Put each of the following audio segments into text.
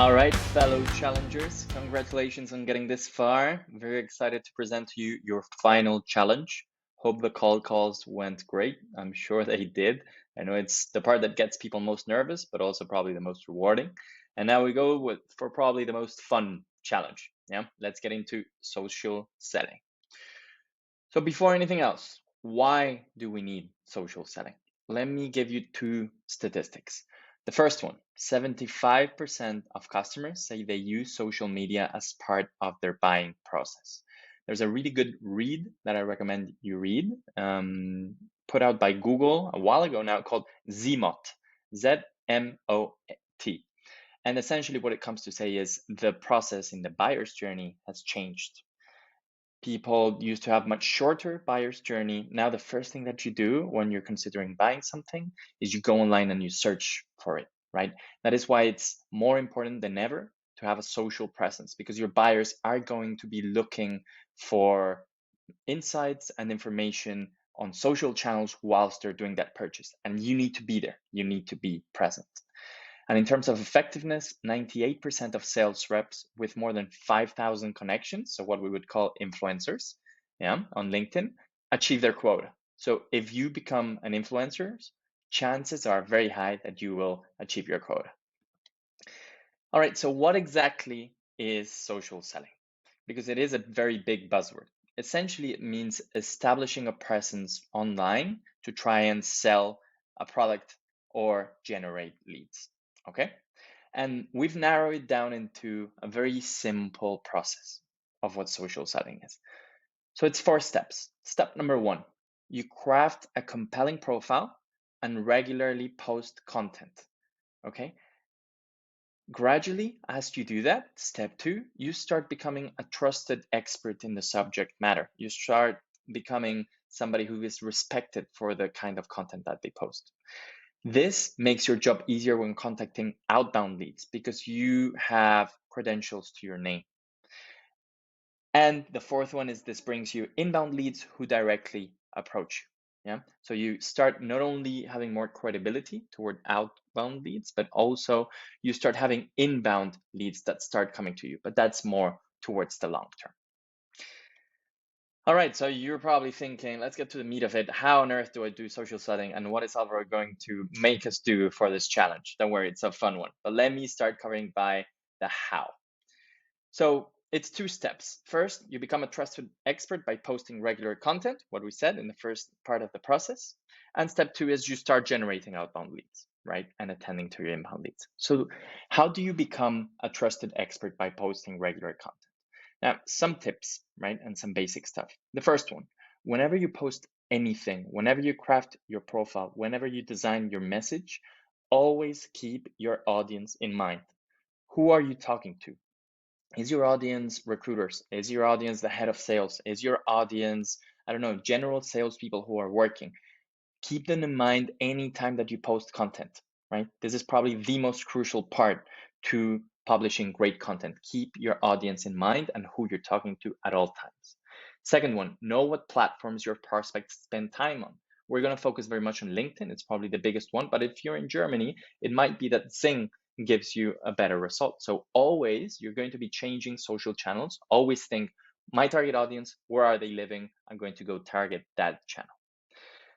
All right, fellow challengers, congratulations on getting this far. Very excited to present to you your final challenge. Hope the calls went great. I'm sure they did. I know it's the part that gets people most nervous, but also probably the most rewarding. And now we go for probably the most fun challenge. Yeah, let's get into social selling. So before anything else, why do we need social selling? Let me give you two statistics. The first one, 75% of customers say they use social media as part of their buying process. There's a really good read that I recommend you read, put out by Google a while ago now, called ZMOT, ZMOT. And essentially what it comes to say is the process in the buyer's journey has changed. People used to have much shorter buyer's journey. Now, the first thing that you do when you're considering buying something is you go online and you search for it, right? That is why it's more important than ever to have a social presence, because your buyers are going to be looking for insights and information on social channels whilst they're doing that purchase. And you need to be there, you need to be present. And in terms of effectiveness, 98% of sales reps with more than 5,000 connections, so what we would call influencers, yeah, on LinkedIn, achieve their quota. So if you become an influencer, chances are very high that you will achieve your quota. All right, so what exactly is social selling? Because it is a very big buzzword. Essentially, it means establishing a presence online to try and sell a product or generate leads. Okay. And we've narrowed it down into a very simple process of what social selling is. So it's 4 steps. Step number 1, you craft a compelling profile and regularly post content. Okay. Gradually, as you do that, step 2, you start becoming a trusted expert in the subject matter. You start becoming somebody who is respected for the kind of content that they post. This makes your job easier when contacting outbound leads because you have credentials to your name. And the fourth one is this brings you inbound leads who directly approach you. Yeah. So you start not only having more credibility toward outbound leads, but also you start having inbound leads that start coming to you. But that's more towards the long term. All right, so you're probably thinking, let's get to the meat of it. How on earth do I do social selling, and what is Alvaro going to make us do for this challenge? Don't worry, it's a fun one. But let me start covering by the how. So it's 2 steps. First, you become a trusted expert by posting regular content, what we said in the first part of the process. And step 2 is you start generating outbound leads, right? And attending to your inbound leads. So how do you become a trusted expert by posting regular content? Now, some tips, right? And some basic stuff. The first one, whenever you post anything, whenever you craft your profile, whenever you design your message, always keep your audience in mind. Who are you talking to? Is your audience recruiters? Is your audience the head of sales? Is your audience, I don't know, general salespeople who are working? Keep them in mind anytime that you post content, right? This is probably the most crucial part to publishing great content. Keep your audience in mind and who you're talking to at all times. Second one, know what platforms your prospects spend time on. We're going to focus very much on LinkedIn. It's probably the biggest one, but if you're in Germany, it might be that Xing gives you a better result. So always you're going to be changing social channels. Always think, my target audience, where are they living? I'm going to go target that channel.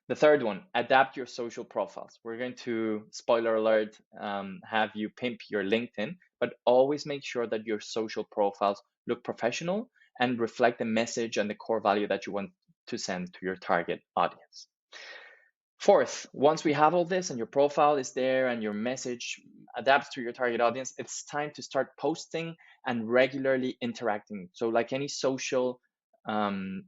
The third one, adapt your social profiles. We're going to, spoiler alert, have you pimp your LinkedIn, but always make sure that your social profiles look professional and reflect the message and the core value that you want to send to your target audience. Fourth, once we have all this and your profile is there and your message adapts to your target audience, it's time to start posting and regularly interacting. So like any social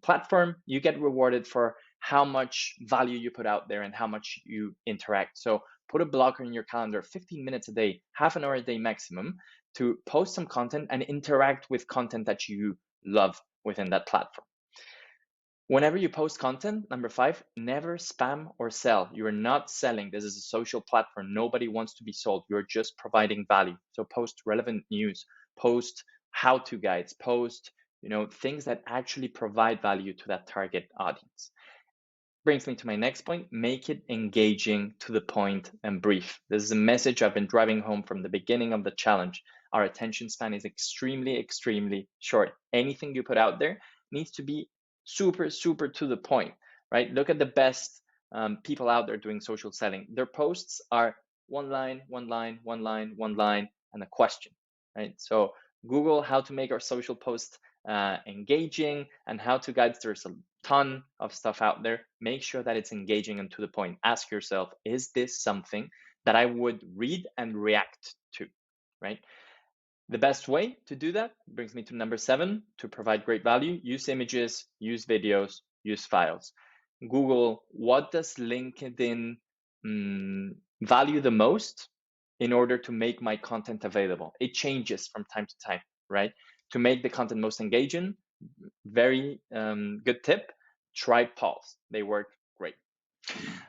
platform, you get rewarded for how much value you put out there and how much you interact. So put a blocker in your calendar, 15 minutes a day, half an hour a day maximum, to post some content and interact with content that you love within that platform. Whenever you post content, number 5, never spam or sell. You are not selling. This is a social platform. Nobody wants to be sold. You're just providing value. So post relevant news, post how-to guides, post, things that actually provide value to that target audience. Brings me to my next point, make it engaging, to the point, and brief. This is a message I've been driving home from the beginning of the challenge. our attention span is extremely short. Anything you put out there needs to be super to the point, right? Look at the best people out there doing social selling. Their posts are one line, and a question, right? So Google how to make our social post engaging and how to guide. There's a ton of stuff out there. Make sure that it's engaging and to the point. Ask yourself, is this something that I would read and react to, right? The best way to do that brings me to number 7, to provide great value. Use images, use videos, use files. Google, what does LinkedIn value the most in order to make my content available? It changes from time to time, right? To make the content most engaging, very good tip, try polls. They work great.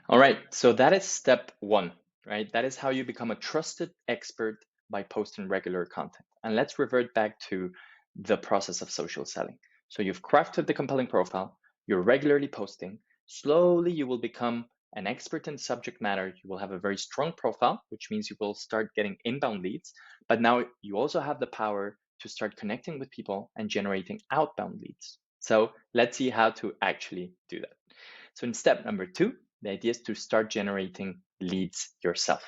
All right, so that is step 1, right? That is how you become a trusted expert by posting regular content. And let's revert back to the process of social selling. So you've crafted the compelling profile, you're regularly posting, slowly you will become an expert in subject matter. You will have a very strong profile, which means you will start getting inbound leads. But now you also have the power to start connecting with people and generating outbound leads. So let's see how to actually do that. So in step number 2, the idea is to start generating leads yourself.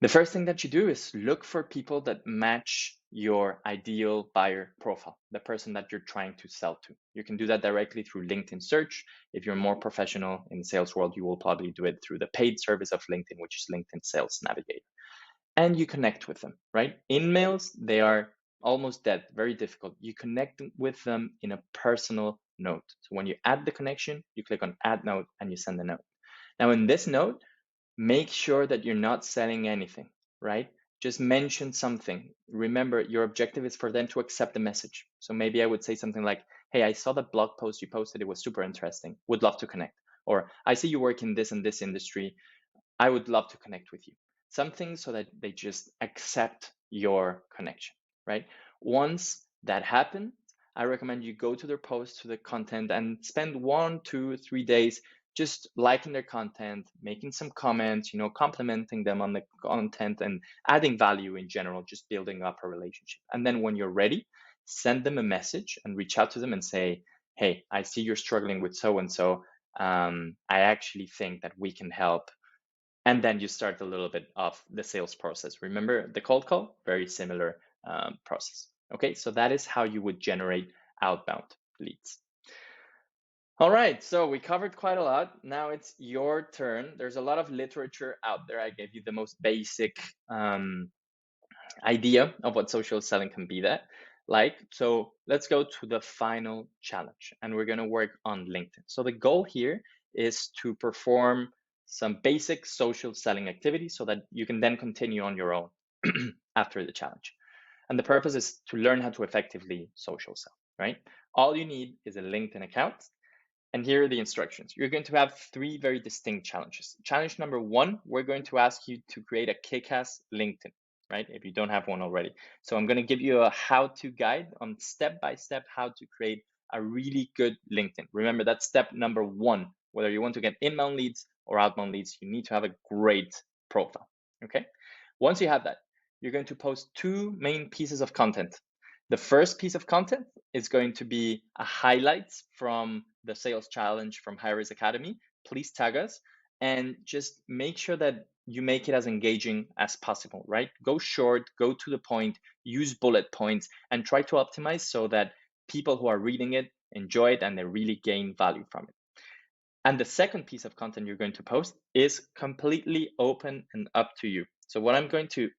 The first thing that you do is look for people that match your ideal buyer profile, the person that you're trying to sell to. You can do that directly through LinkedIn search. If you're more professional in the sales world, you will probably do it through the paid service of LinkedIn, which is LinkedIn Sales Navigator. And you connect with them, right? In-mails, they are almost dead, very difficult. You connect with them in a personal note. So when you add the connection, you click on add note and you send a note. Now in this note, make sure that you're not selling anything, right? Just mention something. Remember, your objective is for them to accept the message. So maybe I would say something like, hey, I saw the blog post you posted. It was super interesting. Would love to connect. Or I see you work in this and this industry. I would love to connect with you. Something so that they just accept your connection, right? Once that happens, I recommend you go to their post, to the content, and spend 1, 2, 3 days just liking their content, making some comments, complimenting them on the content and adding value in general, just building up a relationship. And then when you're ready, send them a message and reach out to them and say, hey, I see you're struggling with so and so. I actually think that we can help. And then you start a little bit of the sales process. Remember the cold call? Very similar process. Okay, so that is how you would generate outbound leads. All right, so we covered quite a lot. Now it's your turn. There's a lot of literature out there. I gave you the most basic idea of what social selling can be so let's go to the final challenge, and we're going to work on LinkedIn. So the goal here is to perform some basic social selling activities so that you can then continue on your own after the challenge. And the purpose is to learn how to effectively social sell, right? All you need is a LinkedIn account. And here are the instructions. You're going to have 3 very distinct challenges. Challenge number 1, we're going to ask you to create a kick-ass LinkedIn, right? If you don't have one already. So I'm going to give you a how-to guide on step-by-step how to create a really good LinkedIn. Remember, that's step number 1. Whether you want to get inbound leads or outbound leads, you need to have a great profile, okay? Once you have that, you're going to post 2 main pieces of content. The first piece of content is going to be a highlights from the sales challenge from HighRisk Academy. Please tag us and just make sure that you make it as engaging as possible, right? Go short, go to the point, use bullet points, and try to optimize so that people who are reading it enjoy it and they really gain value from it. And the second piece of content you're going to post is completely open and up to you. So what I'm going to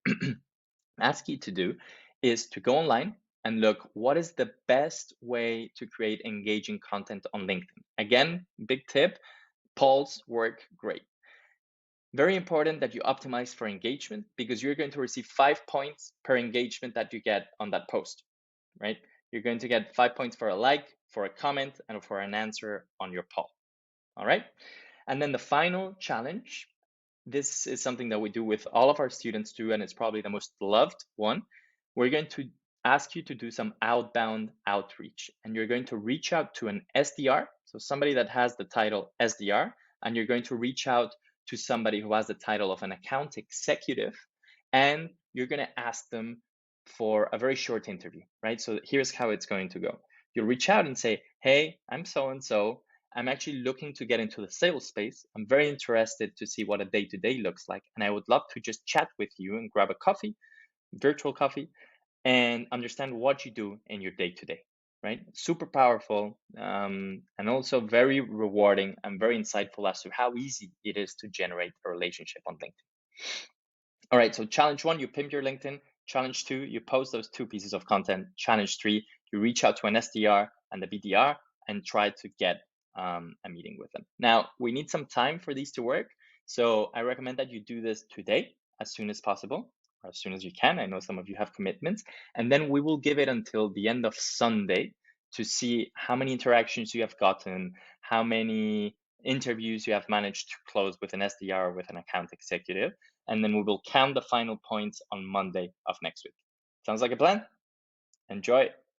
ask you to do is to go online and look what is the best way to create engaging content on LinkedIn. Again, big tip, polls work great. Very important that you optimize for engagement because you're going to receive 5 points per engagement that you get on that post, right? You're going to get 5 points for a like, for a comment, and for an answer on your poll. All right. And then the final challenge, this is something that we do with all of our students too, and it's probably the most loved one. We're going to ask you to do some outbound outreach, and you're going to reach out to an SDR, so somebody that has the title SDR, and you're going to reach out to somebody who has the title of an account executive, and you're going to ask them for a very short interview, right? So here's how it's going to go. You'll reach out and say, hey, I'm so and so. I'm actually looking to get into the sales space. I'm very interested to see what a day to day looks like. And I would love to just chat with you and grab a coffee, virtual coffee, and understand what you do in your day to day, right? Super powerful, and also very rewarding and very insightful as to how easy it is to generate a relationship on LinkedIn. All right, so challenge one, you pimp your LinkedIn. Challenge two, you post those 2 pieces of content. Challenge three, you reach out to an SDR and the BDR and try to get a meeting with them. Now, we need some time for these to work. So I recommend that you do this today as soon as possible, or as soon as you can. I know some of you have commitments. And then we will give it until the end of Sunday to see how many interactions you have gotten, how many interviews you have managed to close with an SDR or with an account executive, and then we will count the final points on Monday of next week. Sounds like a plan? Enjoy.